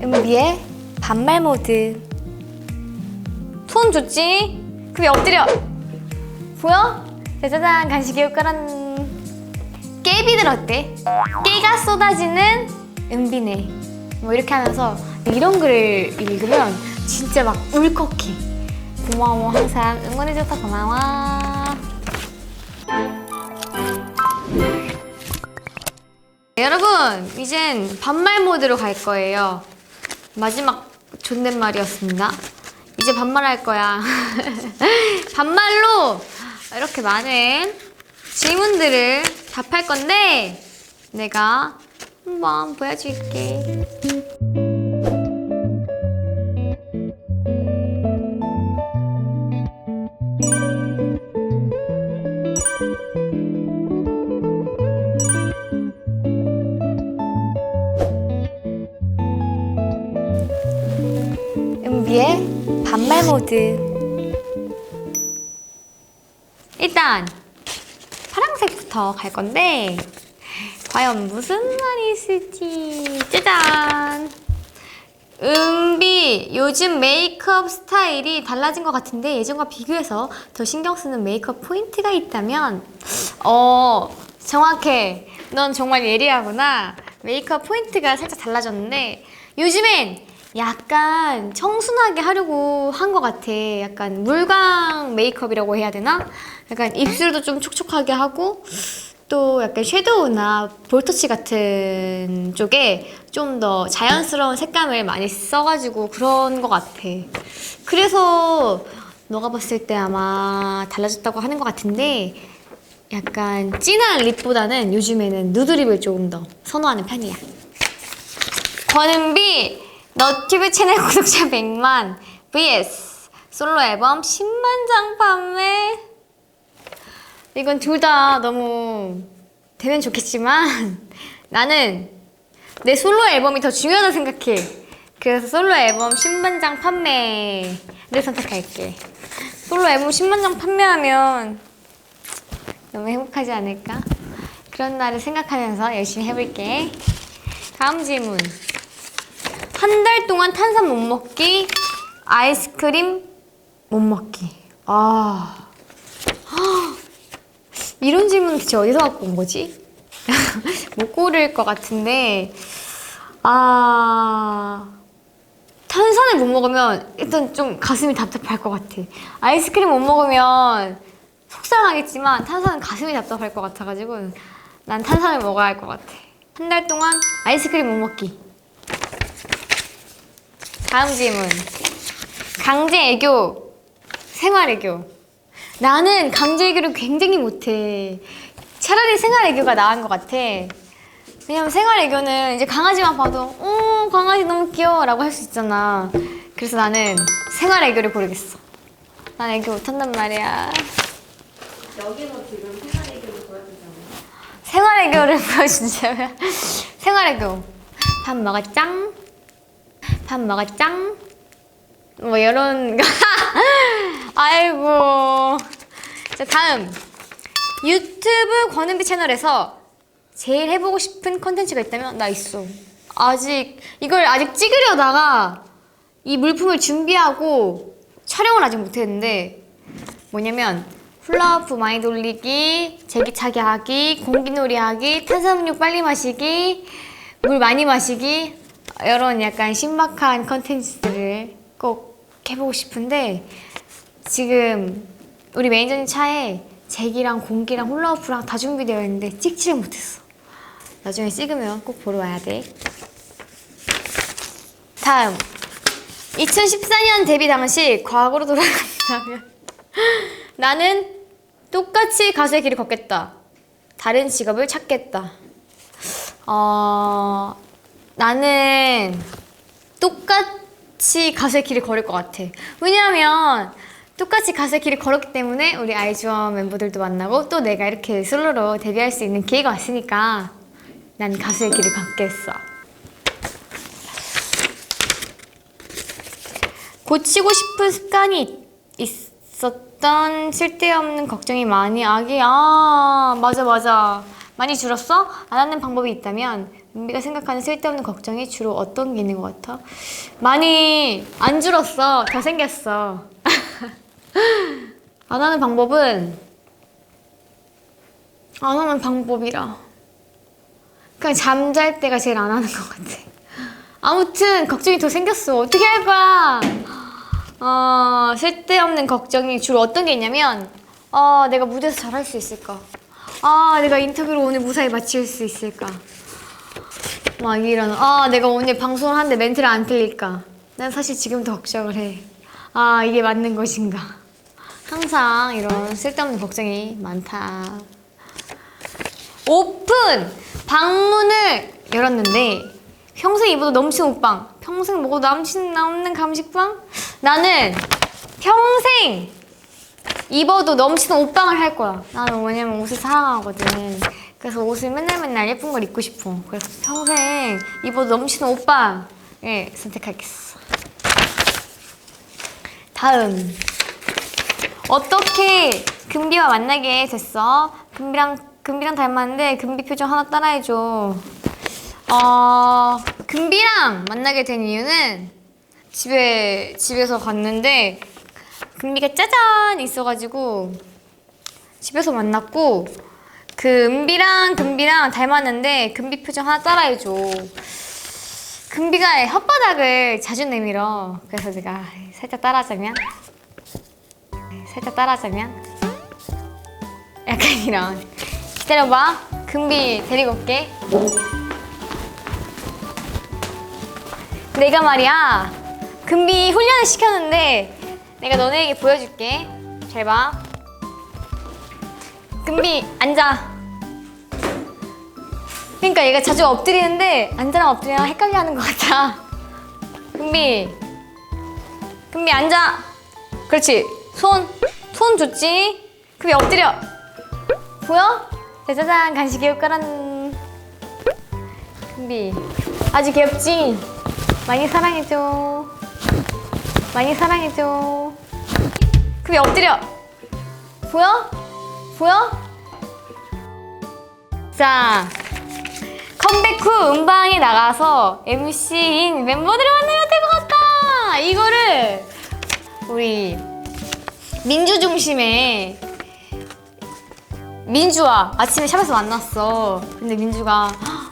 은비의 반말 모드. 손 좋지? 그럼 엎드려. 보여? 짜자잔, 간식이 효과란. 깨비들 어때? 깨가 쏟아지는 은비네. 뭐 이렇게 하면서 이런 글을 읽으면 진짜 막 울컥해. 고마워, 항상 응원해줘서 고마워. 여러분, 이젠 반말 모드로 갈 거예요. 마지막 존댓말이었습니다. 이제 반말할 거야. 반말로 이렇게 많은 질문들을 답할 건데 내가 한번 보여줄게. 은비의 반말 모드. 일단 파란색부터 갈 건데 과연 무슨 말이 있을지. 짜잔! 은비, 요즘 메이크업 스타일이 달라진 것 같은데 예전과 비교해서 더 신경 쓰는 메이크업 포인트가 있다면? 정확해. 넌 정말 예리하구나. 메이크업 포인트가 살짝 달라졌는데 요즘엔 약간 청순하게 하려고 한 것 같아. 약간 물광 메이크업이라고 해야 되나? 약간 입술도 좀 촉촉하게 하고 또 약간 섀도우나 볼터치 같은 쪽에 좀 더 자연스러운 색감을 많이 써가지고 그런 것 같아. 그래서 너가 봤을 때 아마 달라졌다고 하는 것 같은데 약간 진한 립보다는 요즘에는 누드립을 조금 더 선호하는 편이야. 권은비 너튜브 채널 구독자 100만 vs 솔로 앨범 10만 장 판매. 이건 둘 다 너무 되면 좋겠지만 나는 내 솔로 앨범이 더 중요하다 생각해. 그래서 솔로 앨범 10만 장 판매를 선택할게. 솔로 앨범 10만 장 판매하면 너무 행복하지 않을까? 그런 날을 생각하면서 열심히 해볼게. 다음 질문. 한 달 동안 탄산 못 먹기, 아이스크림 못 먹기. 이런 질문 대체 어디서 갖고 온 거지? 못 고를 것 같은데 탄산을 못 먹으면 일단 좀 가슴이 답답할 것 같아. 아이스크림 못 먹으면 속상하겠지만 탄산은 가슴이 답답할 것 같아가지고 난 탄산을 먹어야 할 것 같아. 한 달 동안 아이스크림 못 먹기. 다음 질문. 강제 애교, 생활 애교. 나는 강제 애교를 굉장히 못해. 차라리 생활 애교가 나은 것 같아. 왜냐면 생활 애교는 이제 강아지만 봐도 강아지 너무 귀여워 라고 할 수 있잖아. 그래서 나는 생활 애교를 고르겠어. 난 애교 못한단 말이야. 여기서 지금 생활 얘기를 보여주잖아요. 생활 애교를 보여주자면 생활 애교. 밥 먹었짱? 밥 먹었짱? 뭐 이런 거. 아이고. 자, 다음. 유튜브 권은비 채널에서 제일 해보고 싶은 컨텐츠가 있다면? 나 있어. 이걸 아직 찍으려다가 이 물품을 준비하고 촬영을 아직 못했는데 뭐냐면 훌라후프 많이 돌리기, 제기차기 하기, 공기놀이 하기, 탄산음료 빨리 마시기, 물 많이 마시기, 이런 약간 신박한 컨텐츠들을 꼭 해보고 싶은데 지금 우리 매니저님 차에 제기랑 공기랑 훌라후프랑 다 준비되어 있는데 찍지를 못했어. 나중에 찍으면 꼭 보러 와야 돼. 다음. 2014년 데뷔 당시 과거로 돌아간다면 나는 똑같이 가수의 길을 걷겠다. 다른 직업을 찾겠다. 나는 똑같이 가수의 길을 걸을 것 같아. 왜냐하면 똑같이 가수의 길을 걸었기 때문에 우리 아이즈원 멤버들도 만나고 또 내가 이렇게 솔로로 데뷔할 수 있는 기회가 왔으니까 난 가수의 길을 걷겠어. 고치고 싶은 습관이 있었던 쓸데없는 걱정이 많이 맞아. 많이 줄었어? 안 하는 방법이 있다면 은비가 생각하는 쓸데없는 걱정이 주로 어떤 게 있는 것 같아? 많이 안 줄었어. 더 생겼어. 안 하는 방법은 안 하는 방법이라 그냥 잠잘 때가 제일 안 하는 것 같아. 아무튼 걱정이 더 생겼어. 어떻게 할 거야? 쓸데없는 걱정이 주로 어떤 게 있냐면 내가 무대에서 잘할 수 있을까? 내가 인터뷰로 오늘 무사히 마칠 수 있을까? 막 이런 내가 오늘 방송을 하는데 멘트를 안 틀릴까? 난 사실 지금도 걱정을 해. 이게 맞는 것인가? 항상 이런 쓸데없는 걱정이 많다. 오픈! 방문을 열었는데 평생 입어도 넘치는 옷방, 평생 먹어도 남는 감식방? 나는 평생 입어도 넘치는 옷방을 할 거야. 나는 왜냐면 옷을 사랑하거든. 그래서 옷을 맨날 예쁜 걸 입고 싶어. 그래서 평생 입어도 넘치는 옷방을 선택하겠어. 다음. 어떻게 금비와 만나게 됐어? 금비랑 닮았는데 금비 표정 하나 따라해줘. 금비랑 만나게 된 이유는 집에서 갔는데 금비가 짜잔 있어가지고 집에서 만났고 은비랑 금비랑 닮았는데 금비 표정 하나 따라해줘. 금비가 혓바닥을 자주 내밀어. 그래서 내가 살짝 따라하자면 약간 이런. 기다려봐. 금비 데리고 올게. 내가 말이야 금비 훈련을 시켰는데 내가 너네에게 보여줄게. 잘 봐. 금비 앉아. 그러니까 얘가 자주 엎드리는데 앉아랑 엎드리랑 헷갈려하는 것 같아. 금비 앉아. 그렇지. 손 좋지. 금비 엎드려. 보여? 짜자잔 간식 개울까란. 금비 아주 귀엽지? 많이 사랑해줘. 금비 엎드려. 보여? 자, 컴백 후 음방에 나가서 MC인 멤버들을 만나면 될 것 같다. 이거를 우리 민주 중심의 민주와 아침에 샵에서 만났어. 근데 민주가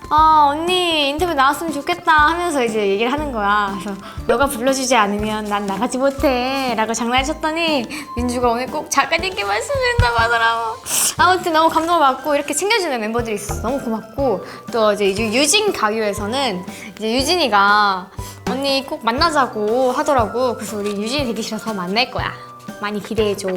언니 인터뷰 나왔으면 좋겠다 하면서 이제 얘기를 하는 거야. 그래서 너가 불러주지 않으면 난 나가지 못해 라고 장난해줬더니 민주가 오늘 꼭 작가님께 말씀드린다고 하더라고. 아무튼 너무 감동받고 이렇게 챙겨주는 멤버들이 있었어. 너무 고맙고 또 이제 유진 가요에서는 이제 유진이가 언니 꼭 만나자고 하더라고. 그래서 우리 유진이 대기실에서 만날 거야. 많이 기대해줘.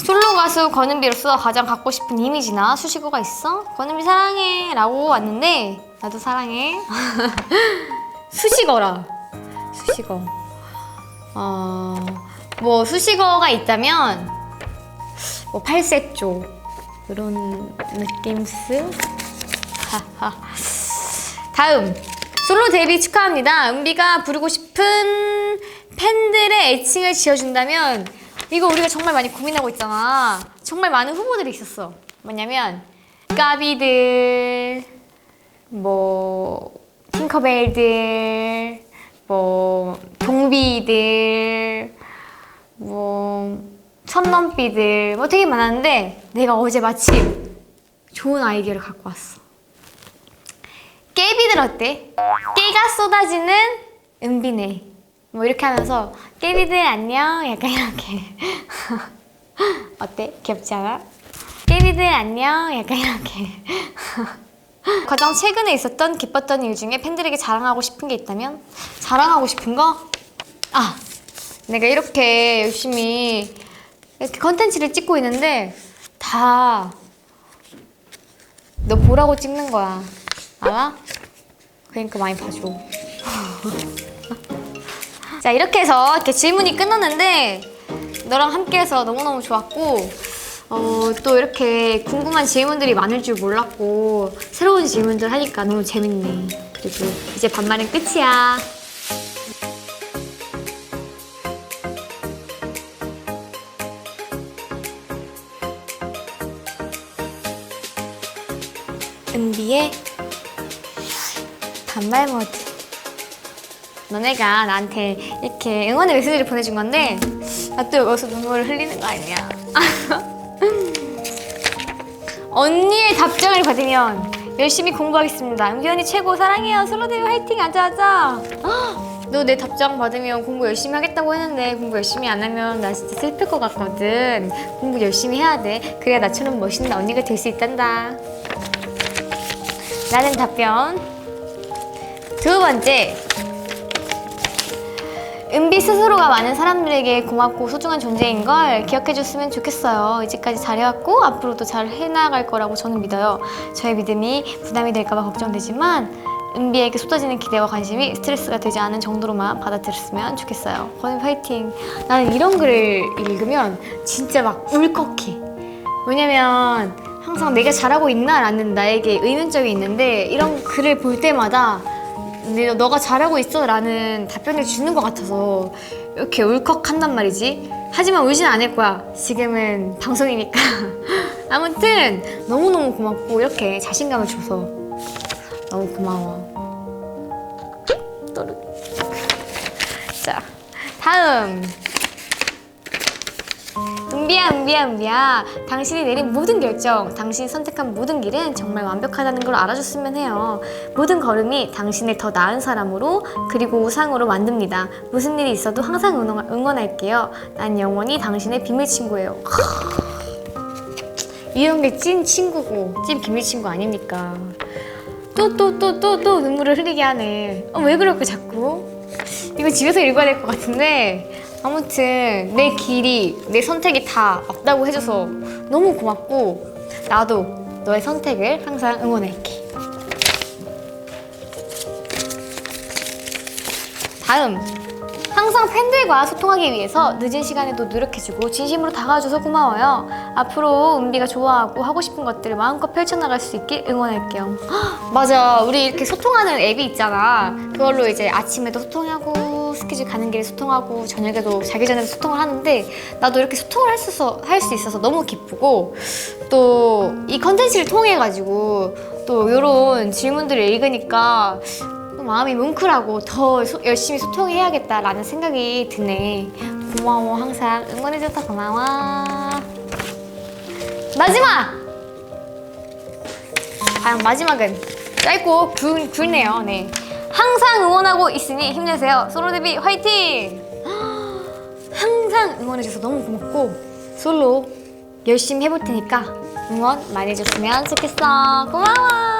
솔로 가수 권은비로서 가장 갖고 싶은 이미지나 수식어가 있어? 권은비 사랑해 라고 왔는데 나도 사랑해. 수식어라. 수식어. 뭐 수식어가 있다면 뭐 팔색조 이런 느낌스. 다음. 솔로 데뷔 축하합니다. 은비가 부르고 싶은 팬들의 애칭을 지어준다면 이거 우리가 정말 많이 고민하고 있잖아. 정말 많은 후보들이 있었어. 뭐냐면 까비들, 뭐 팅커벨들, 뭐 동비들, 뭐 천넘비들 뭐 되게 많았는데 내가 어제 마침 좋은 아이디어를 갖고 왔어. 깨비들 어때? 깨가 쏟아지는 은비네. 뭐 이렇게 하면서 깨비들 안녕 약간 이렇게. 어때? 귀엽지 않아? 깨비들 안녕 약간 이렇게. 가장 최근에 있었던 기뻤던 일 중에 팬들에게 자랑하고 싶은 게 있다면? 자랑하고 싶은 거? 내가 이렇게 열심히 이렇게 컨텐츠를 찍고 있는데 다 너 보라고 찍는 거야. 알아? 그러니까 많이 봐줘. 자, 이렇게 해서 이렇게 질문이 끝났는데 너랑 함께해서 너무너무 좋았고 또 이렇게 궁금한 질문들이 많을 줄 몰랐고 새로운 질문들 하니까 너무 재밌네. 그리고 이제 반말은 끝이야. 은비의 반말 모드. 너네가 나한테 이렇게 응원의 메시지를 보내준 건데 나 또 여기서 눈물을 흘리는 거 아니야? 언니의 답장을 받으면 열심히 공부하겠습니다. 은비 언니 최고 사랑해요. 솔로 데뷔 화이팅 하자. 너 내 답장 받으면 공부 열심히 하겠다고 했는데 공부 열심히 안 하면 나 진짜 슬플 것 같거든. 공부 열심히 해야 돼. 그래야 나처럼 멋있는 언니가 될 수 있단다. 라는 답변. 두 번째, 은비 스스로가 많은 사람들에게 고맙고 소중한 존재인 걸 기억해줬으면 좋겠어요. 이제까지 잘해왔고 앞으로도 잘 해나갈 거라고 저는 믿어요. 저의 믿음이 부담이 될까봐 걱정되지만 은비에게 쏟아지는 기대와 관심이 스트레스가 되지 않은 정도로만 받아들였으면 좋겠어요. 권은비 화이팅. 나는 이런 글을 읽으면 진짜 막 울컥해. 왜냐면 항상 내가 잘하고 있나? 라는 나에게 의문점이 있는데 이런 글을 볼 때마다 너가 잘하고 있어 라는 답변을 주는 것 같아서 이렇게 울컥한단 말이지. 하지만 울진 않을 거야. 지금은 방송이니까. 아무튼 너무너무 고맙고 이렇게 자신감을 줘서 너무 고마워. 또르. 자, 다음. 은비야. 당신이 내린 모든 결정, 당신이 선택한 모든 길은 정말 완벽하다는 걸 알아줬으면 해요. 모든 걸음이 당신을 더 나은 사람으로 그리고 우상으로 만듭니다. 무슨 일이 있어도 항상 응원할게요. 난 영원히 당신의 비밀 친구예요. 이런 게 찐 친구고 찐 비밀 친구 아닙니까? 또 눈물을 흘리게 하네. 왜 그럴까 자꾸? 이거 집에서 읽어야 될 것 같은데 아무튼 내 길이, 내 선택이 다 맞다고 해줘서 너무 고맙고 나도 너의 선택을 항상 응원할게. 다음. 항상 팬들과 소통하기 위해서 늦은 시간에도 노력해주고 진심으로 다가와줘서 고마워요. 앞으로 은비가 좋아하고 하고 싶은 것들을 마음껏 펼쳐나갈 수 있길 응원할게요. 헉, 맞아. 우리 이렇게 소통하는 앱이 있잖아. 그걸로 이제 아침에도 소통하고 스케줄 가는 길에 소통하고 저녁에도 자기 전에도 소통을 하는데 나도 이렇게 소통을 할 수 있어서 너무 기쁘고 또 이 컨텐츠를 통해 가지고 또 이런 질문들을 읽으니까 마음이 뭉클하고 더 열심히 소통해야겠다라는 생각이 드네. 고마워. 항상 응원해줘서 고마워. 마지막! 과연 마지막은 짧고 굵네요. 네. 항상 응원하고 있으니 힘내세요. 솔로 데뷔 화이팅! 항상 응원해줘서 너무 고맙고 솔로 열심히 해볼 테니까 응원 많이 해줬으면 좋겠어. 고마워.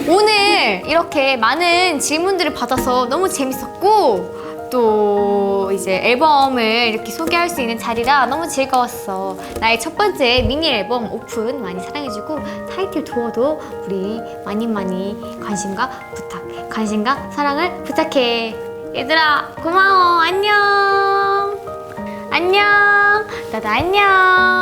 오늘 이렇게 많은 질문들을 받아서 너무 재밌었고 또 이제 앨범을 이렇게 소개할 수 있는 자리라 너무 즐거웠어. 나의 첫 번째 미니 앨범 오픈 많이 사랑해주고 타이틀 도어도 우리 많이 관심과 사랑을 부탁해. 얘들아 고마워. 안녕. 나도 안녕.